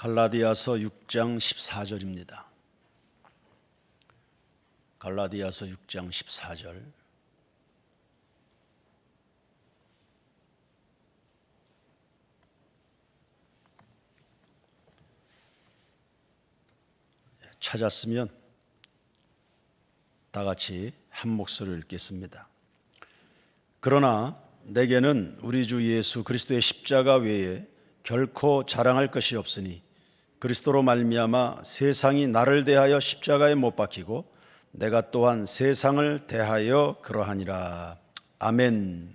갈라디아서 6장 14절입니다. 갈라디아서 6장 14절. 찾았으면 다 같이 한 목소리로 읽겠습니다. 그러나 내게는 우리 주 예수 그리스도의 십자가 외에 결코 자랑할 것이 없으니 그리스도로 말미암아 세상이 나를 대하여 십자가에 못 박히고 내가 또한 세상을 대하여 그러하니라. 아멘.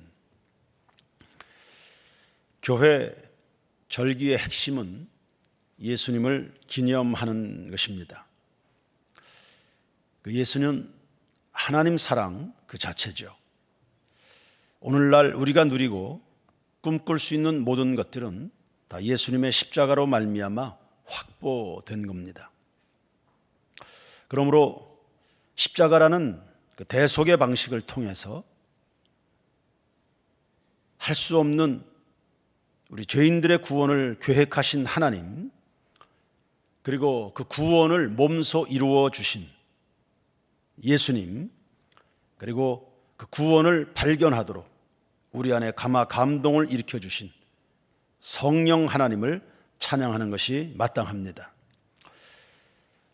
교회 절기의 핵심은 예수님을 기념하는 것입니다. 그 예수는 하나님 사랑 그 자체죠. 오늘날 우리가 누리고 꿈꿀 수 있는 모든 것들은 다 예수님의 십자가로 말미암아 확보된 겁니다. 그러므로 십자가라는 그 대속의 방식을 통해서 할 수 없는 우리 죄인들의 구원을 계획하신 하나님, 그리고 그 구원을 몸소 이루어 주신 예수님, 그리고 그 구원을 발견하도록 우리 안에 감동을 일으켜 주신 성령 하나님을 찬양하는 것이 마땅합니다.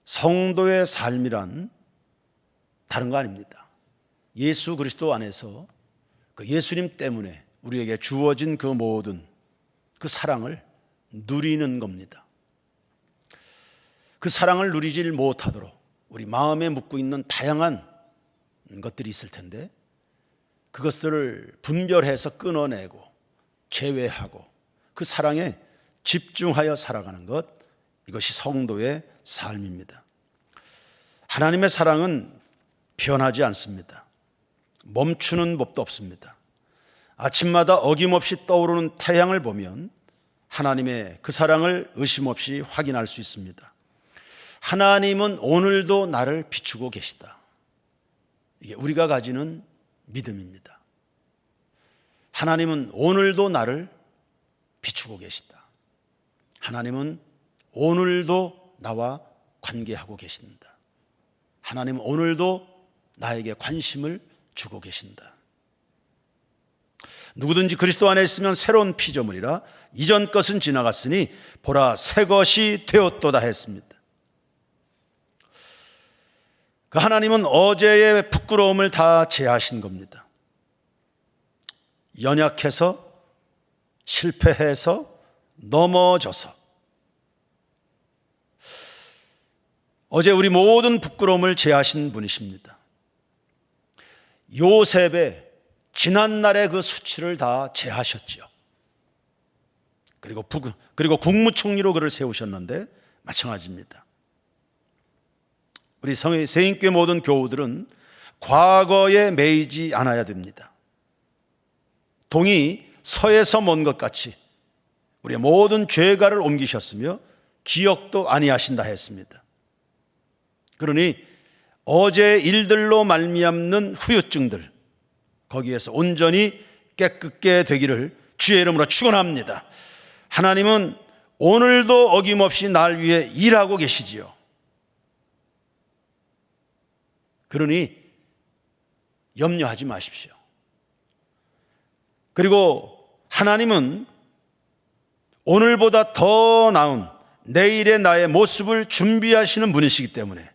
성도의 삶이란 다른 거 아닙니다. 예수 그리스도 안에서 그 예수님 때문에 우리에게 주어진 그 모든 그 사랑을 누리는 겁니다. 그 사랑을 누리질 못하도록 우리 마음에 묻고 있는 다양한 것들이 있을 텐데 그것들을 분별해서 끊어내고 제외하고 그 사랑에 집중하여 살아가는 것, 이것이 성도의 삶입니다. 하나님의 사랑은 변하지 않습니다. 멈추는 법도 없습니다. 아침마다 어김없이 떠오르는 태양을 보면 하나님의 그 사랑을 의심 없이 확인할 수 있습니다. 하나님은 오늘도 나를 비추고 계시다. 이게 우리가 가지는 믿음입니다. 하나님은 오늘도 나를 비추고 계시다. 하나님은 오늘도 나와 관계하고 계신다. 하나님은 오늘도 나에게 관심을 주고 계신다. 누구든지 그리스도 안에 있으면 새로운 피조물이라 이전 것은 지나갔으니 보라 새 것이 되었도다 했습니다. 그 하나님은 어제의 부끄러움을 다 제하신 겁니다. 연약해서 실패해서 넘어져서 어제 우리 모든 부끄러움을 제하신 분이십니다. 요셉의 지난날의 그 수치를 다 제하셨죠. 그리고 국무총리로 그를 세우셨는데 마찬가지입니다. 우리 세인교회 모든 교우들은 과거에 매이지 않아야 됩니다. 동이 서에서 먼 것 같이 우리의 모든 죄가를 옮기셨으며 기억도 아니하신다 했습니다. 그러니 어제의 일들로 말미암는 후유증들, 거기에서 온전히 깨끗게 되기를 주의 이름으로 축원합니다. 하나님은 오늘도 어김없이 날 위해 일하고 계시지요. 그러니 염려하지 마십시오. 그리고 하나님은 오늘보다 더 나은 내일의 나의 모습을 준비하시는 분이시기 때문에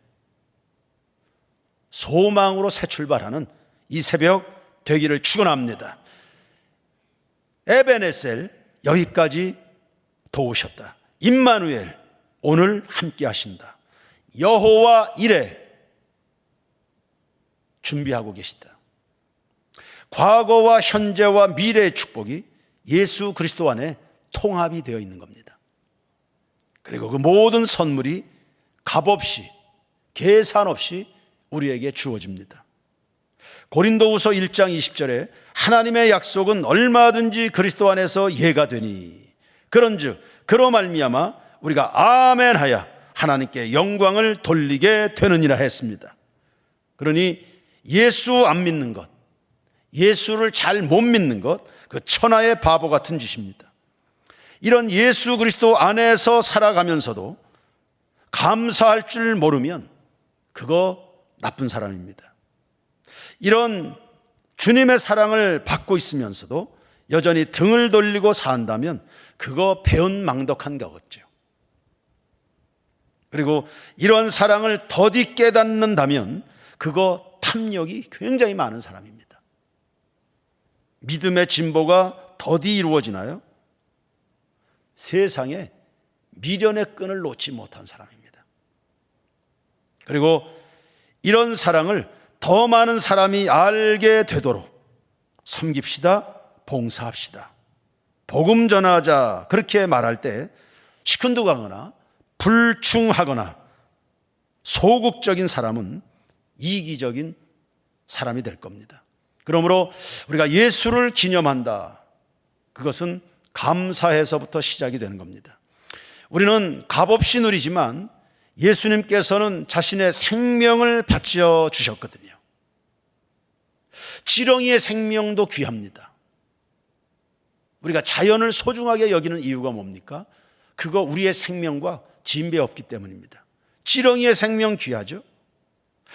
소망으로 새 출발하는 이 새벽 되기를 축원합니다. 에베네셀 여기까지 도우셨다. 임마누엘 오늘 함께 하신다. 여호와 이레 준비하고 계시다. 과거와 현재와 미래의 축복이 예수 그리스도 안에 통합이 되어 있는 겁니다. 그리고 그 모든 선물이 값없이 계산 없이 우리에게 주어집니다. 고린도후서 1장 20절에 하나님의 약속은 얼마든지 그리스도 안에서 예가 되니 그런즉 그로 말미암아 우리가 아멘하여 하나님께 영광을 돌리게 되느니라 했습니다. 그러니 예수 안 믿는 것, 예수를 잘 못 믿는 것, 그 천하의 바보 같은 짓입니다. 이런 예수 그리스도 안에서 살아가면서도 감사할 줄 모르면 그거 나쁜 사람입니다. 이런 주님의 사랑을 받고 있으면서도 여전히 등을 돌리고 산다면 그거 배은망덕한 거겠죠. 그리고 이런 사랑을 더디 깨닫는다면 그거 탐욕이 굉장히 많은 사람입니다. 믿음의 진보가 더디 이루어지나요? 세상에 미련의 끈을 놓지 못한 사람입니다. 그리고 이런 사랑을 더 많은 사람이 알게 되도록 섬깁시다, 봉사합시다, 복음 전하자, 그렇게 말할 때 시큰둥하거나 불충하거나 소극적인 사람은 이기적인 사람이 될 겁니다. 그러므로 우리가 예수를 기념한다, 그것은 감사해서부터 시작이 되는 겁니다. 우리는 값없이 누리지만 예수님께서는 자신의 생명을 바쳐 주셨거든요. 지렁이의 생명도 귀합니다. 우리가 자연을 소중하게 여기는 이유가 뭡니까? 그거 우리의 생명과 진배 없기 때문입니다. 지렁이의 생명 귀하죠?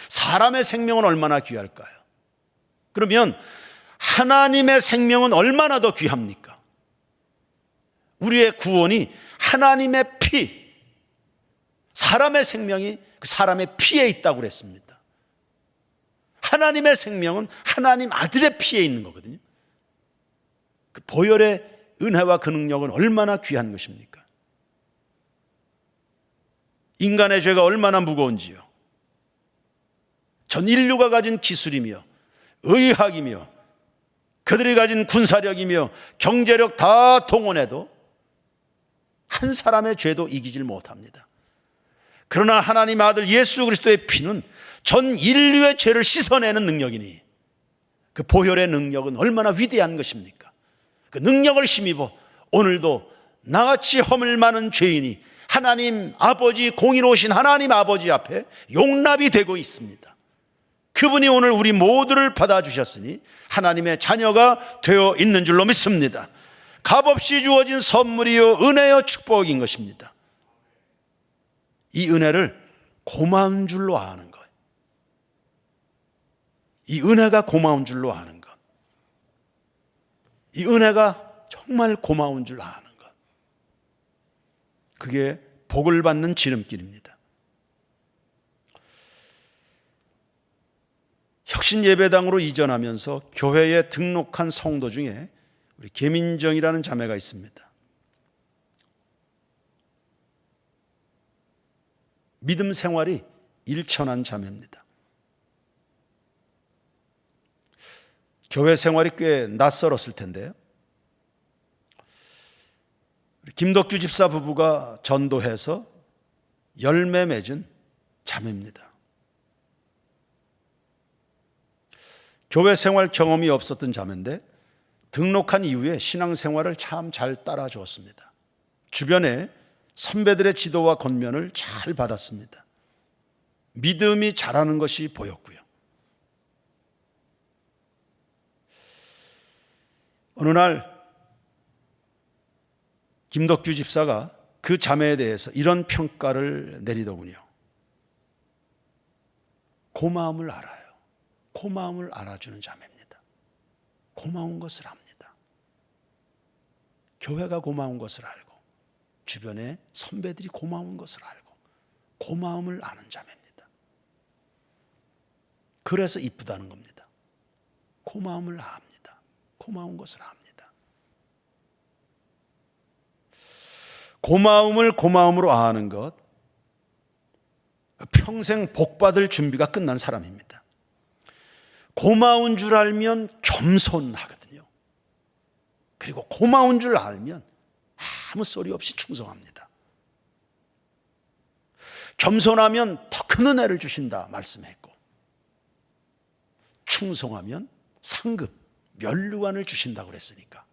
사람의 생명은 얼마나 귀할까요? 그러면 하나님의 생명은 얼마나 더 귀합니까? 우리의 구원이 하나님의 피, 사람의 생명이 그 사람의 피에 있다고 그랬습니다. 하나님의 생명은 하나님 아들의 피에 있는 거거든요. 그 보혈의 은혜와 그 능력은 얼마나 귀한 것입니까? 인간의 죄가 얼마나 무거운지요. 전 인류가 가진 기술이며 의학이며 그들이 가진 군사력이며 경제력 다 동원해도 한 사람의 죄도 이기질 못합니다. 그러나 하나님의 아들 예수 그리스도의 피는 전 인류의 죄를 씻어내는 능력이니 그 보혈의 능력은 얼마나 위대한 것입니까? 그 능력을 힘입어 오늘도 나같이 허물 많은 죄인이 하나님 아버지, 공의로우신 하나님 아버지 앞에 용납이 되고 있습니다. 그분이 오늘 우리 모두를 받아주셨으니 하나님의 자녀가 되어 있는 줄로 믿습니다. 값없이 주어진 선물이요 은혜요 축복인 것입니다. 이 은혜를 고마운 줄로 아는 것, 이 은혜가 고마운 줄로 아는 것, 이 은혜가 정말 고마운 줄 아는 것, 그게 복을 받는 지름길입니다. 혁신예배당으로 이전하면서 교회에 등록한 성도 중에 우리 계민정이라는 자매가 있습니다. 믿음 생활이 일천한 자매입니다. 교회 생활이 꽤 낯설었을 텐데요. 김덕주 집사 부부가 전도해서 열매 맺은 자매입니다. 교회 생활 경험이 없었던 자매인데 등록한 이후에 신앙생활을 참 잘 따라주었습니다. 주변에 선배들의 지도와 권면을 잘 받았습니다. 믿음이 자라는 것이 보였고요. 어느 날 김덕규 집사가 그 자매에 대해서 이런 평가를 내리더군요. 고마움을 알아요. 고마움을 알아주는 자매입니다. 고마운 것을 압니다. 교회가 고마운 것을 알고 주변에 선배들이 고마운 것을 알고 고마움을 아는 자매입니다. 그래서 이쁘다는 겁니다. 고마움을 압니다. 고마운 것을 압니다. 고마움을 고마움으로 아는 것, 평생 복받을 준비가 끝난 사람입니다. 고마운 줄 알면 겸손하거든요. 그리고 고마운 줄 알면 아무 소리 없이 충성합니다. 겸손하면 더 큰 은혜를 주신다 말씀했고, 충성하면 상급, 면류관을 주신다고 그랬으니까.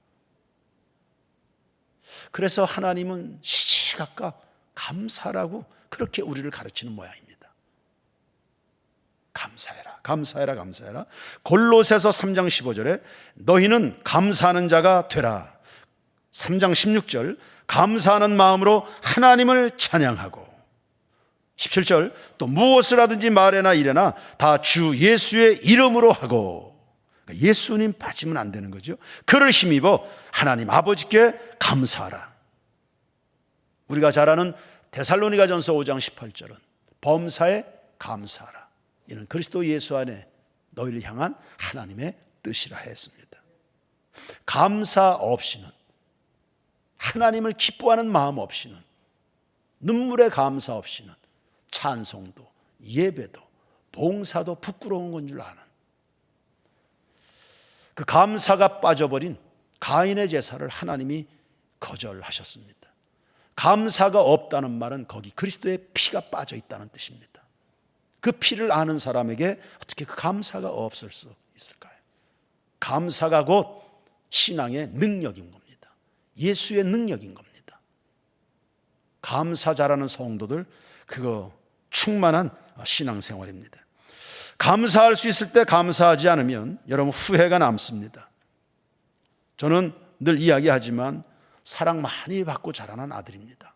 그래서 하나님은 시시각각 감사라고 그렇게 우리를 가르치는 모양입니다. 감사해라, 감사해라, 감사해라. 골로새서 3장 15절에 너희는 감사하는 자가 되라. 3장 16절 감사하는 마음으로 하나님을 찬양하고 17절 또 무엇을 하든지 말에나 이래나 다 주 예수의 이름으로 하고 그러니까 예수님 빠지면 안 되는 거죠. 그를 힘입어 하나님 아버지께 감사하라. 우리가 잘 아는 데살로니가전서 5장 18절은 범사에 감사하라. 이는 그리스도 예수 안에 너희를 향한 하나님의 뜻이라 했습니다. 감사 없이는 하나님을 기뻐하는 마음 없이는 눈물의 감사 없이는 찬송도 예배도 봉사도 부끄러운 건 줄 아는 그 감사가 빠져버린 가인의 제사를 하나님이 거절하셨습니다. 감사가 없다는 말은 거기 그리스도의 피가 빠져 있다는 뜻입니다. 그 피를 아는 사람에게 어떻게 그 감사가 없을 수 있을까요? 감사가 곧 신앙의 능력인 겁니다. 예수의 능력인 겁니다. 감사 잘하는 성도들 그거 충만한 신앙생활입니다. 감사할 수 있을 때 감사하지 않으면 여러분 후회가 남습니다. 저는 늘 이야기하지만 사랑 많이 받고 자라난 아들입니다.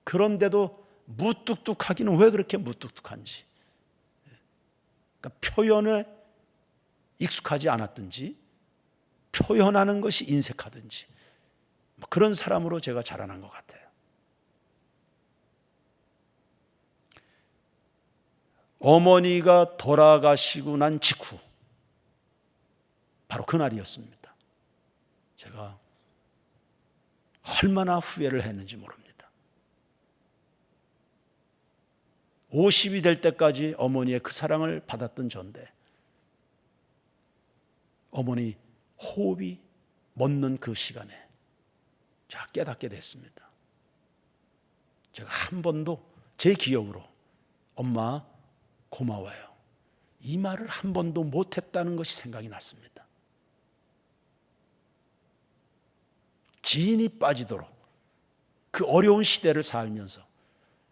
그런데도 무뚝뚝하기는 왜 그렇게 무뚝뚝한지, 그러니까 표현에 익숙하지 않았든지 표현하는 것이 인색하든지 그런 사람으로 제가 자라난 것 같아요. 어머니가 돌아가시고 난 직후 바로 그날이었습니다. 제가 얼마나 후회를 했는지 모릅니다. 50이 될 때까지 어머니의 그 사랑을 받았던 전데 어머니 호흡이 멎는 그 시간에 제가 깨닫게 됐습니다. 제가 한 번도 제 기억으로 엄마 고마워요 이 말을 한 번도 못했다는 것이 생각이 났습니다. 지인이 빠지도록 그 어려운 시대를 살면서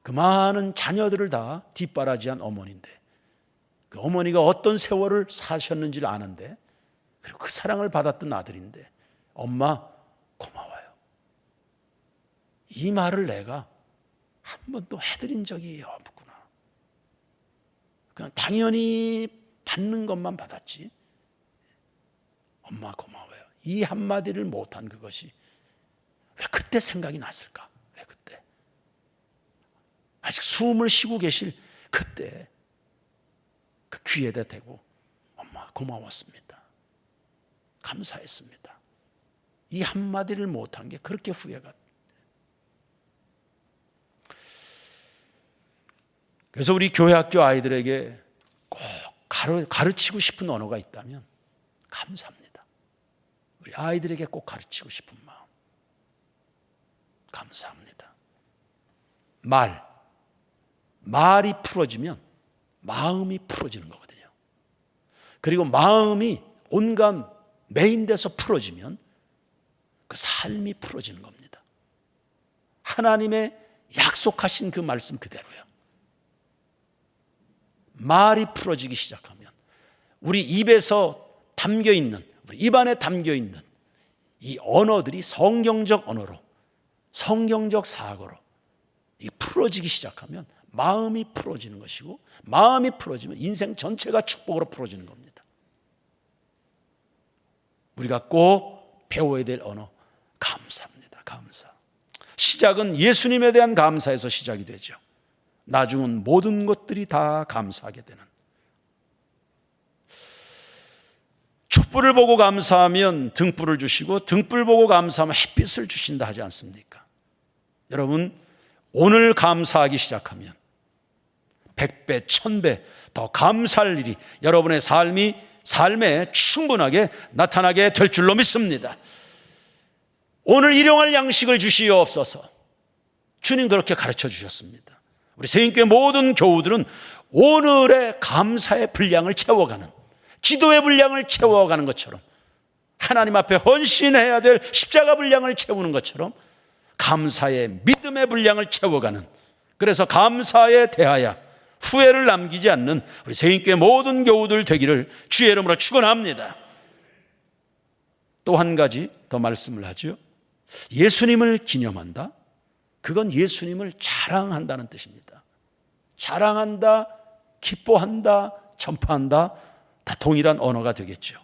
그 많은 자녀들을 다 뒷바라지한 어머니인데 그 어머니가 어떤 세월을 사셨는지를 아는데 그리고 그 사랑을 받았던 아들인데 엄마 고마워요 이 말을 내가 한 번도 해드린 적이 없구나. 그냥 당연히 받는 것만 받았지 엄마 고마워요 이 한마디를 못한 그것이 왜 그때 생각이 났을까? 왜 그때? 아직 숨을 쉬고 계실 그때 그 귀에다 대고 엄마 고마웠습니다. 감사했습니다. 이 한마디를 못한 게 그렇게 후회가. 그래서 우리 교회 학교 아이들에게 꼭 가르치고 싶은 언어가 있다면 감사합니다. 우리 아이들에게 꼭 가르치고 싶은 마음. 감사합니다. 말이 풀어지면 마음이 풀어지는 거거든요. 그리고 마음이 온갖 메인돼서 풀어지면 그 삶이 풀어지는 겁니다. 하나님의 약속하신 그 말씀 그대로요. 말이 풀어지기 시작하면 우리 입에서 담겨있는 우리 입안에 담겨있는 이 언어들이 성경적 언어로 성경적 사고로 풀어지기 시작하면 마음이 풀어지는 것이고 마음이 풀어지면 인생 전체가 축복으로 풀어지는 겁니다. 우리가 꼭 배워야 될 언어 감사합니다. 감사. 시작은 예수님에 대한 감사에서 시작이 되죠. 나중은 모든 것들이 다 감사하게 되는. 촛불을 보고 감사하면 등불을 주시고 등불 보고 감사하면 햇빛을 주신다 하지 않습니까? 여러분 오늘 감사하기 시작하면 100배, 1000배 더 감사할 일이 여러분의 삶에 충분하게 나타나게 될 줄로 믿습니다. 오늘 일용할 양식을 주시옵소서. 주님 그렇게 가르쳐 주셨습니다. 우리 세인교회 모든 교우들은 오늘의 감사의 분량을 채워가는 기도의 분량을 채워가는 것처럼 하나님 앞에 헌신해야 될 십자가 분량을 채우는 것처럼 감사의 믿음의 분량을 채워가는 그래서 감사에 대하여 후회를 남기지 않는 우리 세인교회 모든 교우들 되기를 주의 이름으로 축원합니다. 또 한 가지 더 말씀을 하죠. 예수님을 기념한다? 그건 예수님을 자랑한다는 뜻입니다. 자랑한다, 기뻐한다, 전파한다, 다 동일한 언어가 되겠죠.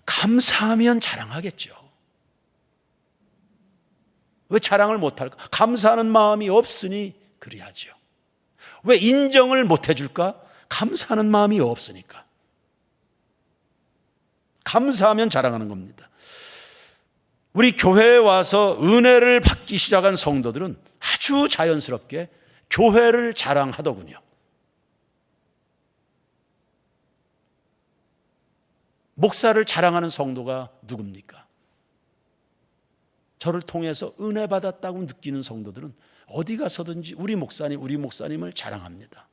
감사하면 자랑하겠죠. 왜 자랑을 못할까? 감사하는 마음이 없으니 그리하죠. 왜 인정을 못 해줄까? 감사하는 마음이 없으니까. 감사하면 자랑하는 겁니다. 우리 교회에 와서 은혜를 받기 시작한 성도들은 아주 자연스럽게 교회를 자랑하더군요. 목사를 자랑하는 성도가 누굽니까? 저를 통해서 은혜 받았다고 느끼는 성도들은 어디 가서든지 우리 목사님을 자랑합니다.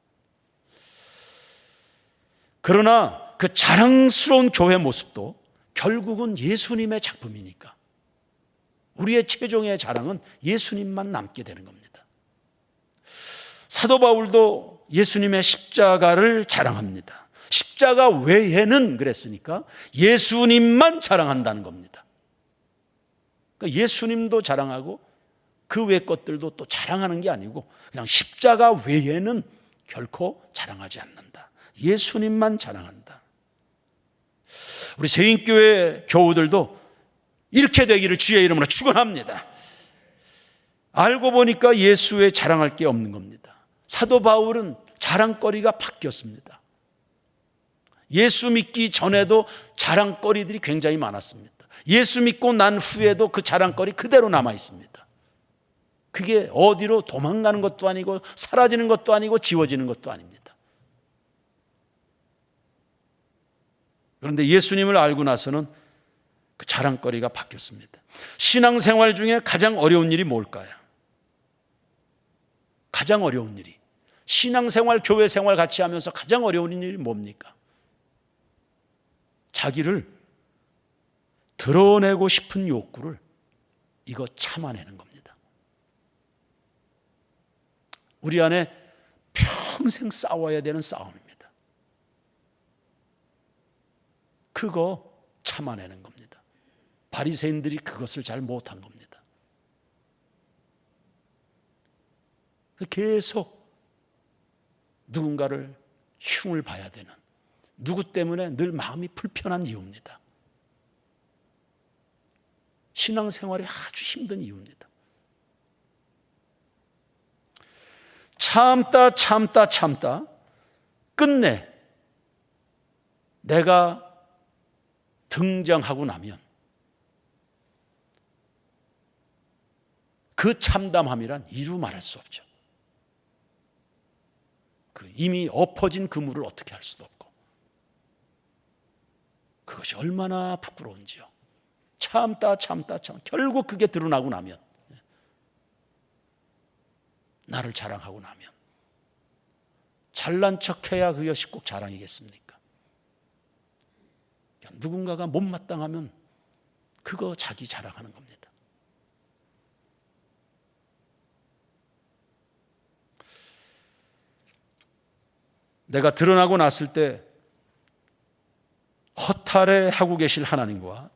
그러나 그 자랑스러운 교회 모습도 결국은 예수님의 작품이니까 우리의 최종의 자랑은 예수님만 남게 되는 겁니다. 사도 바울도 예수님의 십자가를 자랑합니다. 십자가 외에는 그랬으니까 예수님만 자랑한다는 겁니다. 그러니까 예수님도 자랑하고 그 외 것들도 또 자랑하는 게 아니고 그냥 십자가 외에는 결코 자랑하지 않는다. 예수님만 자랑한다. 우리 세인교회 교우들도 이렇게 되기를 주의 이름으로 축원합니다. 알고 보니까 예수에 자랑할 게 없는 겁니다. 사도 바울은 자랑거리가 바뀌었습니다. 예수 믿기 전에도 자랑거리들이 굉장히 많았습니다. 예수 믿고 난 후에도 그 자랑거리 그대로 남아 있습니다. 그게 어디로 도망가는 것도 아니고 사라지는 것도 아니고 지워지는 것도 아닙니다. 그런데 예수님을 알고 나서는 그 자랑거리가 바뀌었습니다. 신앙생활 중에 가장 어려운 일이 뭘까요? 가장 어려운 일이, 신앙생활, 교회생활 같이 하면서 가장 어려운 일이 뭡니까? 자기를 드러내고 싶은 욕구를 이거 참아내는 겁니다. 우리 안에 평생 싸워야 되는 싸움입니다. 그거 참아내는 겁니다. 바리새인들이 그것을 잘 못한 겁니다. 계속 누군가를 흉을 봐야 되는, 누구 때문에 늘 마음이 불편한 이유입니다. 신앙생활이 아주 힘든 이유입니다. 참다 끝내 내가 등장하고 나면 그 참담함이란 이루 말할 수 없죠. 그 이미 엎어진 그물을 어떻게 할 수도 없고 그것이 얼마나 부끄러운지요. 참다 결국 그게 드러나고 나면, 나를 자랑하고 나면, 잘난 척해야 그것이 꼭 자랑이겠습니까? 누군가가 못마땅하면 그거 자기 자랑하는 겁니다. 내가 드러나고 났을 때 허탈해하고 계실 하나님과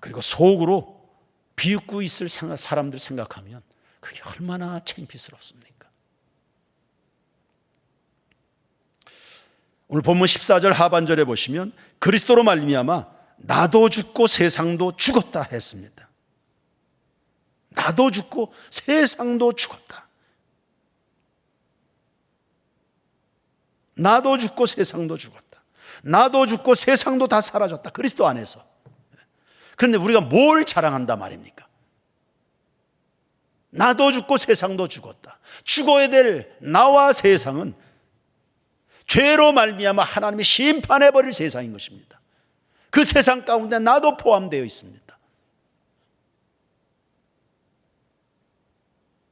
그리고 속으로 비웃고 있을 사람들 생각하면 그게 얼마나 창피스럽습니까? 오늘 본문 14절 하반절에 보시면 그리스도로 말미암아 나도 죽고 세상도 죽었다 했습니다. 나도 죽고 세상도 죽었다. 나도 죽고 세상도 죽었다. 나도 죽고 세상도 다 사라졌다. 그리스도 안에서. 그런데 우리가 뭘 자랑한다 말입니까? 나도 죽고 세상도 죽었다. 죽어야 될 나와 세상은 죄로 말미암아 하나님이 심판해버릴 세상인 것입니다. 그 세상 가운데 나도 포함되어 있습니다.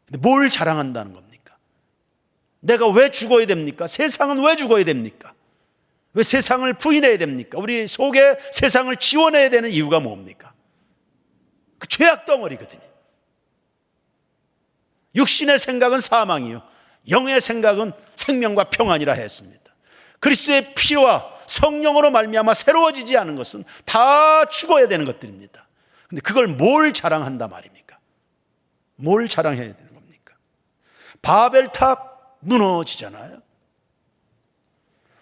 근데 뭘 자랑한다는 겁니까? 내가 왜 죽어야 됩니까? 세상은 왜 죽어야 됩니까? 왜 세상을 부인해야 됩니까? 우리 속에 세상을 지워내야 되는 이유가 뭡니까? 그 죄악 덩어리거든요. 육신의 생각은 사망이요, 영의 생각은 생명과 평안이라 했습니다. 그리스도의 피와 성령으로 말미암아 새로워지지 않은 것은 다 죽어야 되는 것들입니다. 근데 그걸 뭘 자랑한다 말입니까? 뭘 자랑해야 되는 겁니까? 바벨탑 무너지잖아요.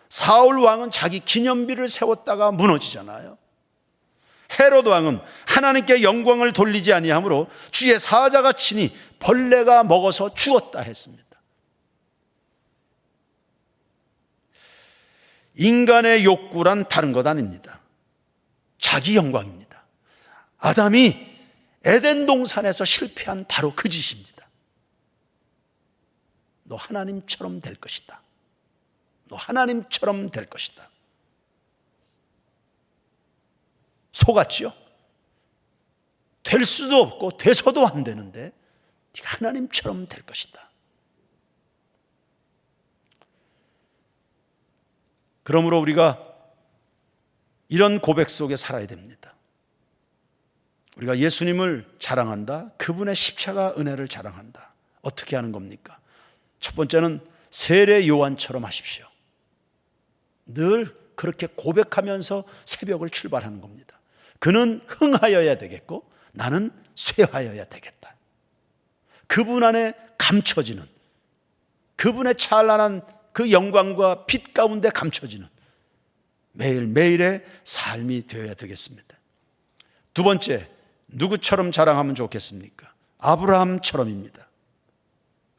사울 왕은 자기 기념비를 세웠다가 무너지잖아요. 헤롯 왕은 하나님께 영광을 돌리지 아니하므로 주의 사자가 치니 벌레가 먹어서 죽었다 했습니다. 인간의 욕구란 다른 것 아닙니다. 자기 영광입니다. 아담이 에덴 동산에서 실패한 바로 그 짓입니다. 너 하나님처럼 될 것이다. 너 하나님처럼 될 것이다. 속았지요? 될 수도 없고 돼서도 안 되는데 네가 하나님처럼 될 것이다. 그러므로 우리가 이런 고백 속에 살아야 됩니다. 우리가 예수님을 자랑한다. 그분의 십자가 은혜를 자랑한다. 어떻게 하는 겁니까? 첫 번째는 세례 요한처럼 하십시오. 늘 그렇게 고백하면서 새벽을 출발하는 겁니다. 그는 흥하여야 되겠고 나는 쇠하여야 되겠다. 그분 안에 감춰지는, 그분의 찬란한 그 영광과 빛 가운데 감춰지는 매일매일의 삶이 되어야 되겠습니다. 두 번째, 누구처럼 자랑하면 좋겠습니까? 아브라함처럼입니다.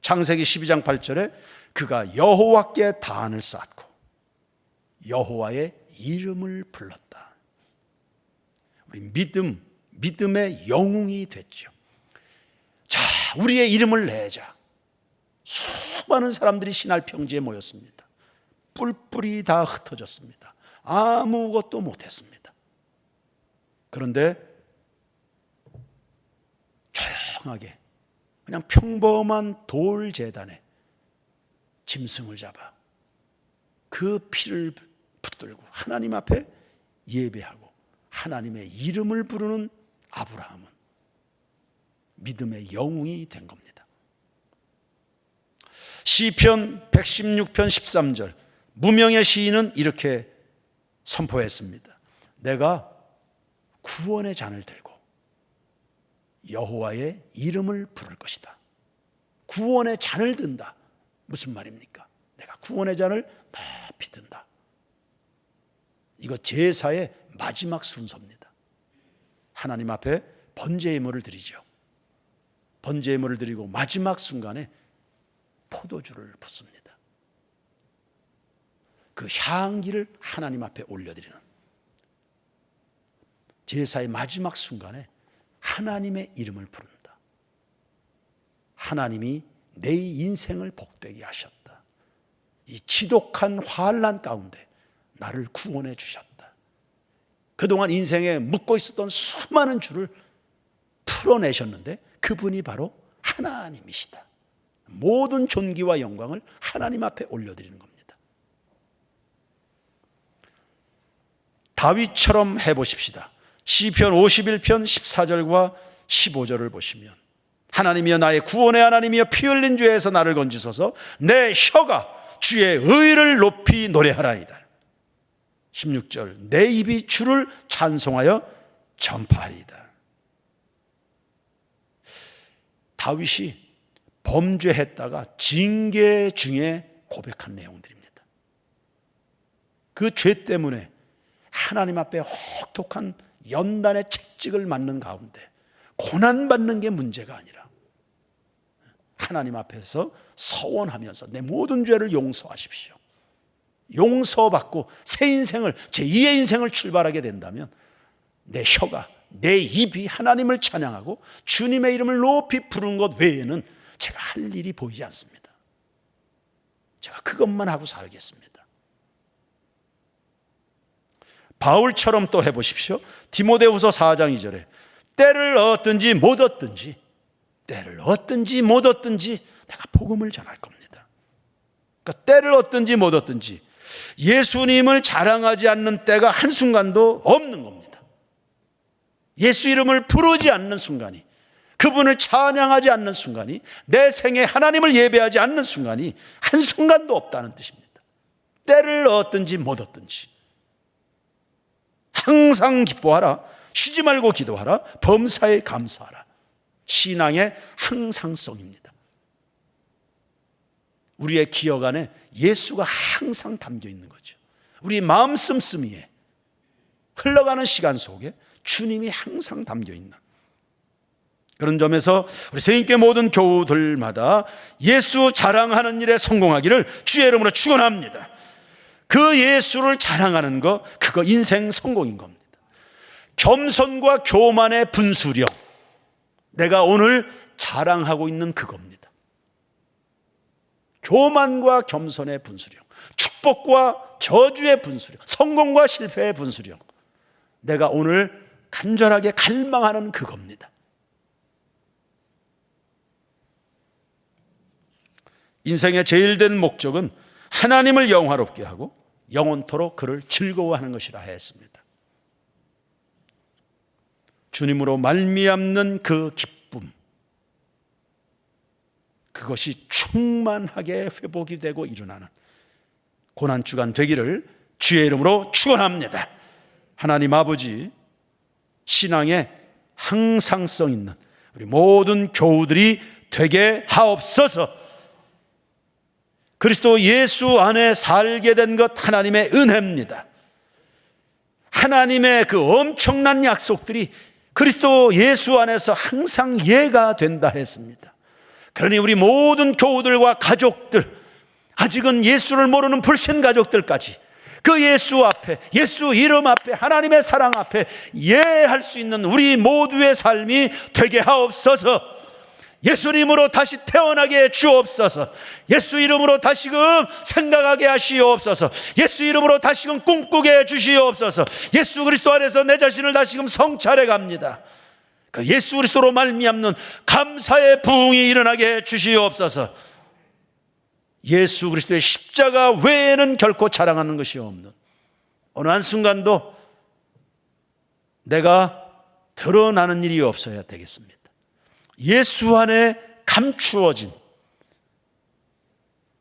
창세기 12장 8절에 그가 여호와께 단을 쌓고 여호와의 이름을 불렀다. 우리 믿음의 영웅이 됐죠. 자, 우리의 이름을 내자. 수많은 사람들이 신할 평지에 모였습니다. 뿔뿔이 다 흩어졌습니다. 아무것도 못했습니다. 그런데 조용하게 그냥 평범한 돌 제단에 짐승을 잡아 그 피를 붙들고 하나님 앞에 예배하고 하나님의 이름을 부르는 아브라함은 믿음의 영웅이 된 겁니다. 시편 116편 13절 무명의 시인은 이렇게 선포했습니다. 내가 구원의 잔을 들고 여호와의 이름을 부를 것이다. 구원의 잔을 든다. 무슨 말입니까? 내가 구원의 잔을 높이 든다. 이거 제사의 마지막 순서입니다. 하나님 앞에 번제 예물을 드리죠. 번제 예물을 드리고 마지막 순간에 포도주를 붓습니다. 그 향기를 하나님 앞에 올려드리는 제사의 마지막 순간에 하나님의 이름을 부른다. 하나님이 내 인생을 복되게 하셨다. 이 지독한 환난 가운데 나를 구원해 주셨다. 그동안 인생에 묶고 있었던 수많은 줄을 풀어내셨는데 그분이 바로 하나님이시다. 모든 존귀와 영광을 하나님 앞에 올려드리는 겁니다. 다윗처럼 해보십시다. 시편 51편 14절과 15절을 보시면 하나님이여 나의 구원의 하나님이여 피 흘린 죄에서 나를 건지소서 내 혀가 주의 의를 높이 노래하라이다. 16절 내 입이 주를 찬송하여 전파하리이다. 다윗이 범죄했다가 징계 중에 고백한 내용들입니다. 그 죄 때문에 하나님 앞에 혹독한 연단의 채찍을 맞는 가운데 고난받는 게 문제가 아니라 하나님 앞에서 서원하면서 내 모든 죄를 용서하십시오. 용서받고 새 인생을, 제2의 인생을 출발하게 된다면 내 혀가, 내 입이 하나님을 찬양하고 주님의 이름을 높이 부르는 것 외에는 제가 할 일이 보이지 않습니다. 제가 그것만 하고 살겠습니다. 바울처럼 또 해보십시오. 디모데후서 4장 2절에 때를 얻든지 못 얻든지 때를 얻든지 못 얻든지 내가 복음을 전할 겁니다. 그러니까 때를 얻든지 못 얻든지 예수님을 자랑하지 않는 때가 한순간도 없는 겁니다. 예수 이름을 부르지 않는 순간이, 그분을 찬양하지 않는 순간이, 내 생에 하나님을 예배하지 않는 순간이 한순간도 없다는 뜻입니다. 때를 얻든지 못 얻든지 항상 기뻐하라. 쉬지 말고 기도하라. 범사에 감사하라. 신앙의 항상성입니다. 우리의 기억 안에 예수가 항상 담겨 있는 거죠. 우리 마음 씀씀이에 흘러가는 시간 속에 주님이 항상 담겨 있는 그런 점에서 우리 새인교회 모든 교우들마다 예수 자랑하는 일에 성공하기를 주의 이름으로 축원합니다. 그 예수를 자랑하는 거, 그거 인생 성공인 겁니다. 겸손과 교만의 분수령, 내가 오늘 자랑하고 있는 그겁니다. 교만과 겸손의 분수령, 축복과 저주의 분수령, 성공과 실패의 분수령, 내가 오늘 간절하게 갈망하는 그겁니다. 인생의 제일 된 목적은 하나님을 영화롭게 하고 영원토록 그를 즐거워하는 것이라 했습니다. 주님으로 말미암는 그 기쁨, 그것이 충만하게 회복이 되고 일어나는 고난주간 되기를 주의 이름으로 축원합니다. 하나님 아버지, 신앙에 항상성 있는 우리 모든 교우들이 되게 하옵소서. 그리스도 예수 안에 살게 된 것 하나님의 은혜입니다. 하나님의 그 엄청난 약속들이 그리스도 예수 안에서 항상 이해가 된다 했습니다. 그러니 우리 모든 교우들과 가족들, 아직은 예수를 모르는 불신 가족들까지 그 예수 앞에, 예수 이름 앞에, 하나님의 사랑 앞에 예할 수 있는 우리 모두의 삶이 되게 하옵소서. 예수님으로 다시 태어나게 주옵소서. 예수 이름으로 다시금 생각하게 하시옵소서. 예수 이름으로 다시금 꿈꾸게 해주시옵소서. 예수 그리스도 안에서 내 자신을 다시금 성찰해 갑니다. 그 예수 그리스도로 말미암는 감사의 부흥이 일어나게 해주시옵소서. 예수 그리스도의 십자가 외에는 결코 자랑하는 것이 없는 어느 한순간도 내가 드러나는 일이 없어야 되겠습니다. 예수 안에 감추어진,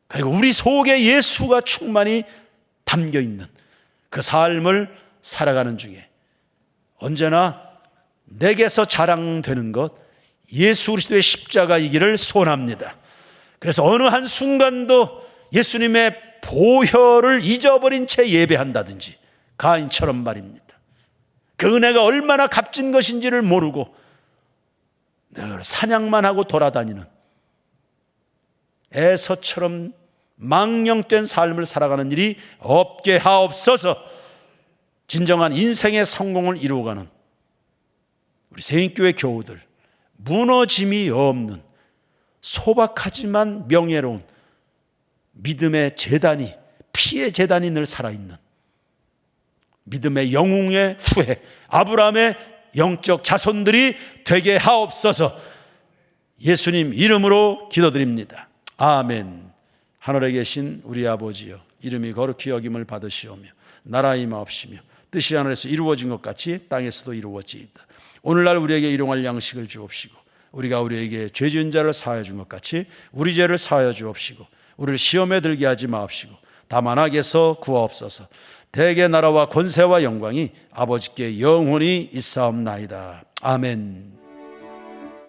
그리고 우리 속에 예수가 충만히 담겨 있는 그 삶을 살아가는 중에 언제나 내게서 자랑되는 것, 예수 그리스도의 십자가이기를 소원합니다. 그래서 어느 한순간도 예수님의 보혈을 잊어버린 채 예배한다든지, 가인처럼 말입니다. 그 은혜가 얼마나 값진 것인지를 모르고 늘 사냥만 하고 돌아다니는 에서처럼 망령된 삶을 살아가는 일이 없게 하옵소서. 진정한 인생의 성공을 이루어가는 우리 새인교회 교우들, 무너짐이 없는 소박하지만 명예로운 믿음의 제단이, 피의 제단이 늘 살아있는 믿음의 영웅의 후예, 아브라함의 영적 자손들이 되게 하옵소서. 예수님 이름으로 기도드립니다. 아멘. 하늘에 계신 우리 아버지여, 이름이 거룩히 여김을 받으시오며 나라 임하옵시며 뜻이 하늘에서 이루어진 것 같이 땅에서도 이루어지이다. 오늘날 우리에게 일용할 양식을 주옵시고 우리가 우리에게 죄 지은 자를 사하여 준 것 같이 우리 죄를 사하여 주옵시고 우리를 시험에 들게 하지 마옵시고 다만 악에서 구하옵소서. 대개 나라와 권세와 영광이 아버지께 영원히 있사옵나이다. 아멘.